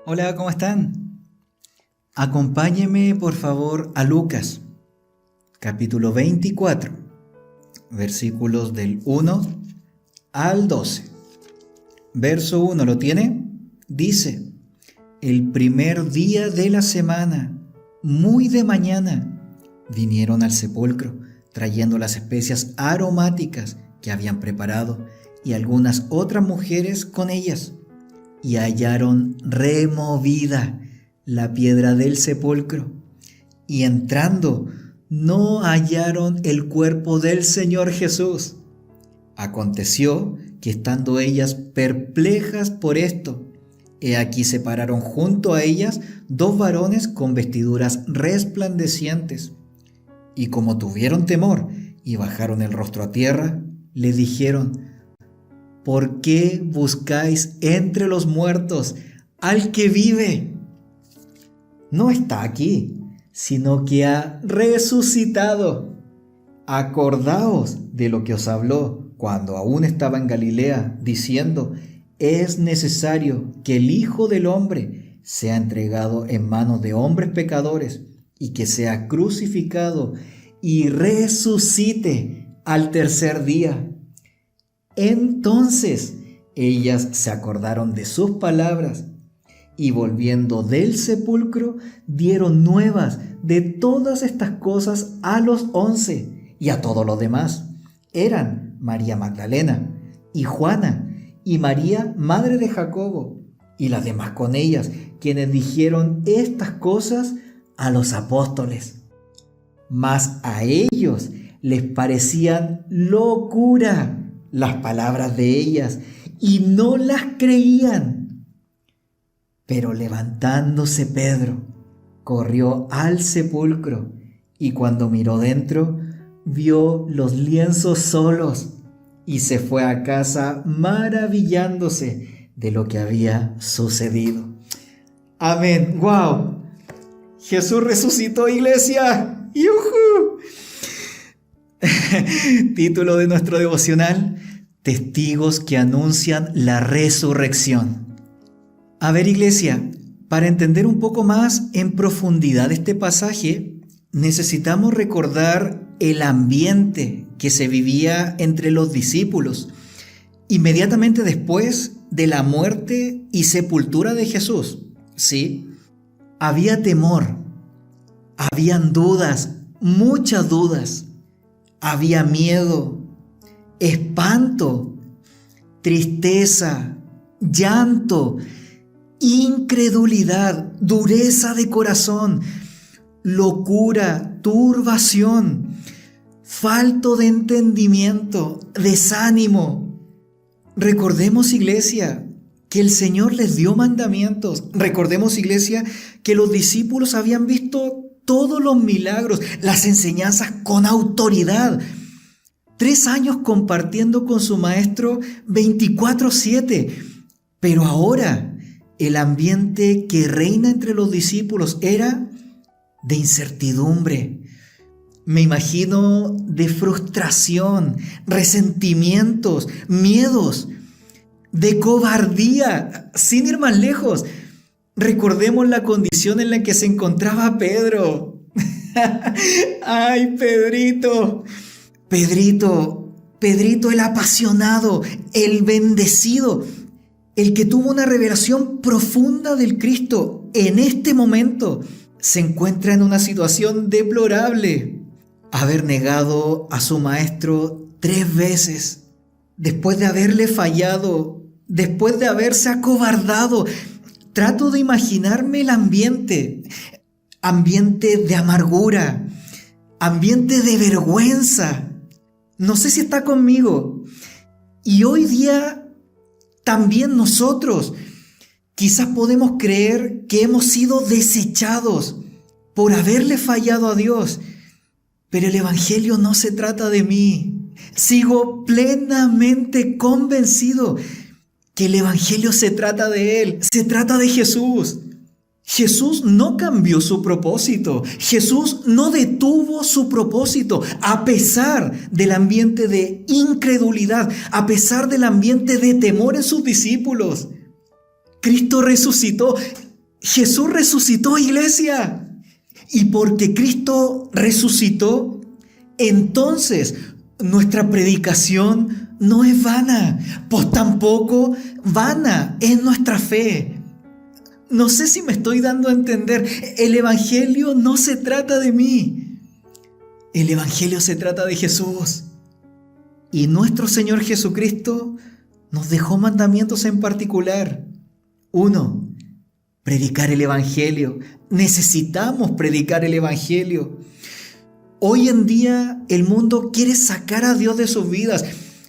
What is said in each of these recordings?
Hola, ¿cómo están? Acompáñeme por favor a Lucas, capítulo 24, versículos del 1 al 12. Verso 1, ¿lo tiene? Dice: el primer día de la semana, muy de mañana, vinieron al sepulcro, trayendo las especias aromáticas que habían preparado, y algunas otras mujeres con ellas. Y hallaron removida la piedra del sepulcro, y entrando no hallaron el cuerpo del Señor Jesús. Aconteció que estando ellas perplejas por esto, he aquí se pararon junto a ellas dos varones con vestiduras resplandecientes, y como tuvieron temor y bajaron el rostro a tierra, le dijeron: ¿por qué buscáis entre los muertos al que vive? No está aquí, sino que ha resucitado. Acordaos de lo que os habló cuando aún estaba en Galilea, diciendo: es necesario que el Hijo del Hombre sea entregado en manos de hombres pecadores, y que sea crucificado y resucite al tercer día. Entonces ellas se acordaron de sus palabras, y volviendo del sepulcro dieron nuevas de todas estas cosas a los 11 y a todos los demás. Eran María Magdalena y Juana y María, madre de Jacobo, y las demás con ellas, quienes dijeron estas cosas a los apóstoles. Mas a ellos les parecían locura las palabras de ellas, y no las creían. Pero levantándose Pedro, corrió al sepulcro, y cuando miró dentro, vio los lienzos solos, y se fue a casa maravillándose de lo que había sucedido. Amén. ¡Wow! Jesús resucitó, iglesia. ¡Yujú! Título de nuestro devocional: testigos que anuncian la resurrección. A ver, iglesia, para entender un poco más en profundidad este pasaje, necesitamos recordar el ambiente que se vivía entre los discípulos inmediatamente después de la muerte y sepultura de Jesús. Sí, había temor, habían dudas, muchas dudas. Había miedo, espanto, tristeza, llanto, incredulidad, dureza de corazón, locura, turbación, falto de entendimiento, desánimo. Recordemos, iglesia, que el Señor les dio mandamientos. Recordemos, iglesia, que los discípulos habían visto todos los milagros, las enseñanzas con autoridad. 3 años compartiendo con su maestro 24/7. Pero ahora el ambiente que reina entre los discípulos era de incertidumbre. Me imagino de frustración, resentimientos, miedos, de cobardía, sin ir más lejos. Recordemos la condición en la que se encontraba Pedro. ¡Ay, Pedrito! Pedrito el apasionado, el bendecido, el que tuvo una revelación profunda del Cristo, en este momento se encuentra en una situación deplorable. Haber negado a su maestro 3 veces, después de haberle fallado, después de haberse acobardado. Trato de imaginarme el ambiente de amargura, ambiente de vergüenza. No sé si está conmigo. Y hoy día también nosotros quizás podemos creer que hemos sido desechados por haberle fallado a Dios. Pero el Evangelio no se trata de mí. Sigo plenamente convencido que el Evangelio se trata de Él, se trata de Jesús. Jesús no cambió su propósito, Jesús no detuvo su propósito a pesar del ambiente de incredulidad, a pesar del ambiente de temor en sus discípulos. Cristo resucitó Jesús resucitó, iglesia. Y porque Cristo resucitó, entonces nuestra predicación no es vana, pues tampoco vana es nuestra fe. No sé si me estoy dando a entender. El Evangelio no se trata de mí. El Evangelio se trata de Jesús. Y nuestro Señor Jesucristo nos dejó mandamientos en particular. 1. Predicar el Evangelio. Necesitamos predicar el Evangelio. Hoy en día el mundo quiere sacar a Dios de sus vidas.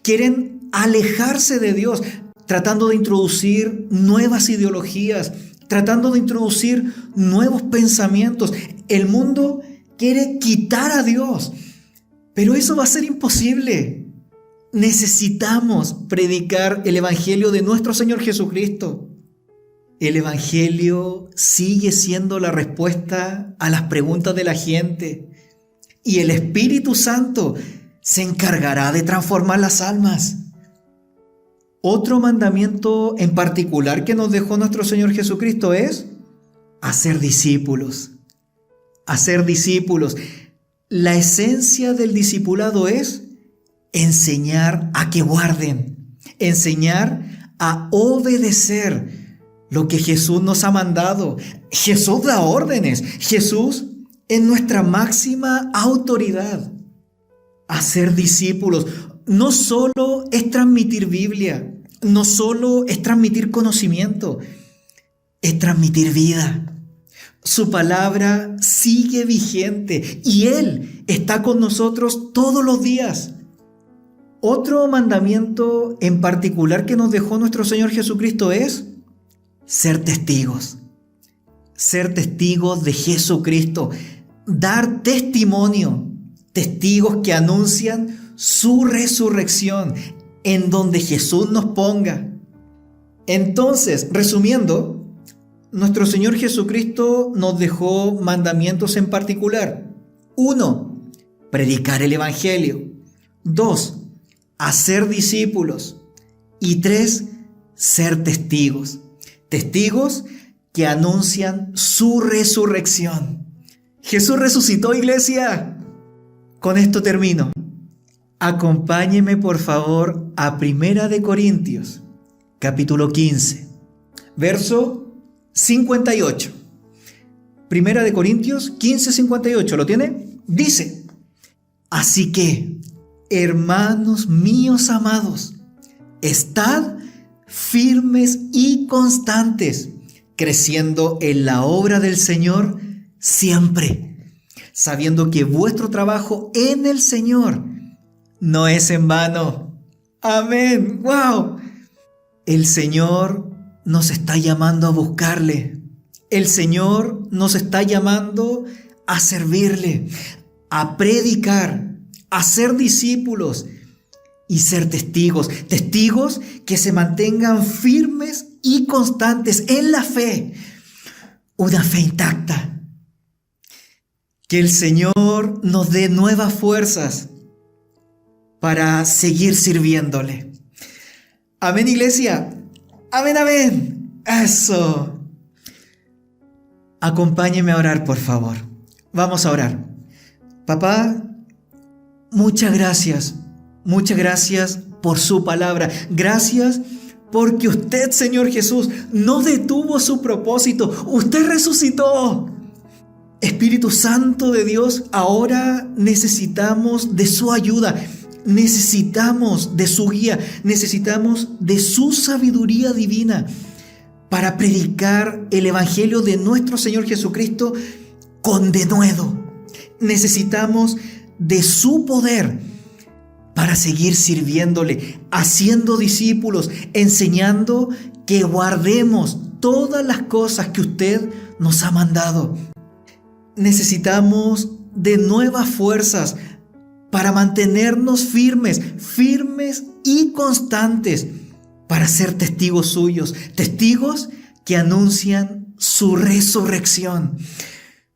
Quieren alejarse de Dios, tratando de introducir nuevas ideologías, tratando de introducir nuevos pensamientos. El mundo quiere quitar a Dios, pero eso va a ser imposible. Necesitamos predicar el Evangelio de nuestro Señor Jesucristo. El Evangelio sigue siendo la respuesta a las preguntas de la gente, y el Espíritu Santo se encargará de transformar las almas. Otro mandamiento en particular que nos dejó nuestro Señor Jesucristo es hacer discípulos. Hacer discípulos. La esencia del discipulado es enseñar a que guarden, enseñar a obedecer lo que Jesús nos ha mandado. Jesús da órdenes. Jesús es nuestra máxima autoridad. Hacer discípulos no solo es transmitir Biblia, no solo es transmitir conocimiento, es transmitir vida. Su palabra sigue vigente y Él está con nosotros todos los días. Otro mandamiento en particular que nos dejó nuestro Señor Jesucristo es ser testigos. Ser testigos de Jesucristo. Dar testimonio. Testigos que anuncian su resurrección en donde Jesús nos ponga. Entonces, resumiendo, nuestro Señor Jesucristo nos dejó mandamientos en particular. 1. Predicar el Evangelio. 2. Hacer discípulos. Y 3. Ser testigos. Testigos que anuncian su resurrección. Jesús resucitó, iglesia. Con esto termino. Acompáñeme por favor a 1 Corintios, capítulo 15, verso 58. 1 Corintios 15, 58, ¿lo tiene? Dice: así que, hermanos míos amados, estad firmes y constantes, creciendo en la obra del Señor siempre, sabiendo que vuestro trabajo en el Señor no es en vano. Amén. ¡Wow! El Señor nos está llamando a buscarle. El Señor nos está llamando a servirle, a predicar, a ser discípulos y ser testigos. Testigos que se mantengan firmes y constantes en la fe. Una fe intacta. Que el Señor nos dé nuevas fuerzas para seguir sirviéndole. Amén, iglesia. Amén, amén. Eso. Acompáñeme a orar, por favor. Vamos a orar. Papá, muchas gracias. Muchas gracias por su palabra. Gracias porque usted, Señor Jesús, no detuvo su propósito. Usted resucitó. Espíritu Santo de Dios, ahora necesitamos de su ayuda, necesitamos de su guía, necesitamos de su sabiduría divina para predicar el Evangelio de nuestro Señor Jesucristo con denuedo. Necesitamos de su poder para seguir sirviéndole, haciendo discípulos, enseñando que guardemos todas las cosas que usted nos ha mandado. Necesitamos de nuevas fuerzas para mantenernos firmes y constantes para ser testigos suyos, testigos que anuncian su resurrección.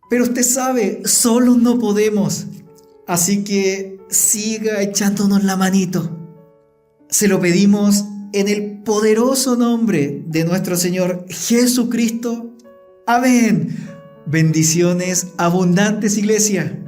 Pero usted sabe, solos no podemos, así que siga echándonos la manito. Se lo pedimos en el poderoso nombre de nuestro Señor Jesucristo. Amén. Bendiciones abundantes, iglesia.